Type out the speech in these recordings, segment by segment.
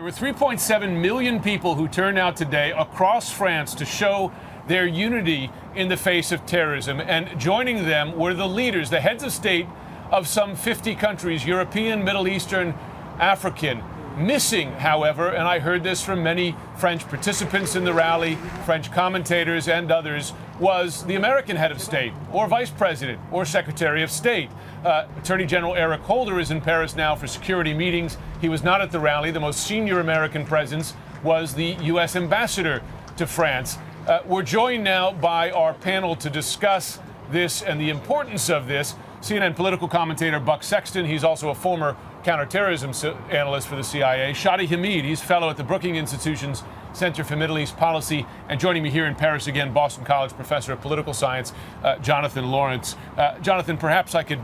There were 3.7 million people who turned out today across France to show their unity in the face of terrorism. And joining them were the leaders, the heads of state of some 50 countries, European, Middle Eastern, African. Missing, however, and I heard this from many French participants in the rally, French commentators and others, was the American head of state or vice president or secretary of state. Attorney General Eric Holder is in Paris now for security meetings. He was not at the rally. The most senior American presence was the U.S. ambassador to France. We're joined now by our panel to discuss this and the importance of this. CNN political commentator Buck Sexton, he's also a former counterterrorism analyst for the CIA. Shadi Hamid, he's fellow at the Brookings Institution's Center for Middle East Policy. And joining me here in Paris again, Boston College professor of political science, Jonathan Lawrence. Jonathan, perhaps I could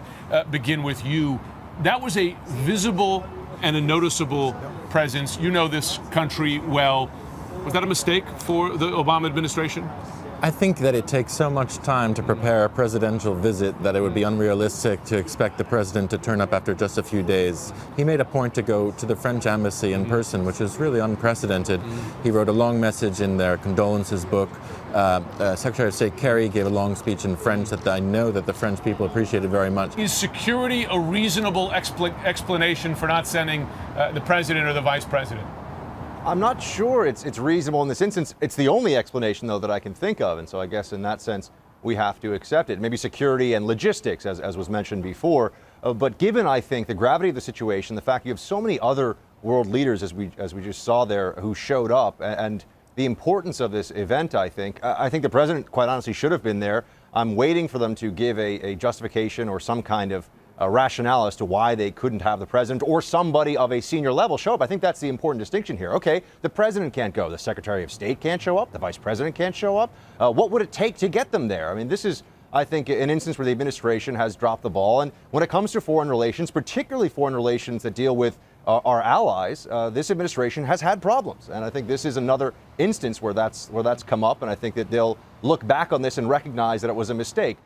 begin with you. That was a visible and a noticeable presence. You know this country well. Was that a mistake for the Obama administration? I think that it takes so much time to prepare a presidential visit that it would be unrealistic to expect the president to turn up after just a few days. He made a point to go to the French embassy in person, which is really unprecedented. He wrote a long message in their condolences book. Secretary of State Kerry gave a long speech in French that I know that the French people appreciated very much. Is security a reasonable explanation for not sending the president or the vice president? I'm not sure it's reasonable in this instance. It's the only explanation, though, that I can think of. And so I guess in that sense, we have to accept it. Maybe security and logistics, as was mentioned before. But given, I think, the gravity of the situation, the fact you have so many other world leaders, as we just saw there, who showed up, and the importance of this event, I think the president, quite honestly, should have been there. I'm waiting for them to give a justification or some kind of rationale as to why they couldn't have the president or somebody of a senior level show up. I think that's the important distinction here. Okay, the president can't go, the Secretary of State can't show up, the vice president can't show up. What would it take to get them there? I mean, this is, I think, an instance where the administration has dropped the ball. And when it comes to foreign relations, particularly foreign relations that deal with our allies, this administration has had problems. And I think this is another instance where that's come up. And I think that they'll look back on this and recognize that it was a mistake.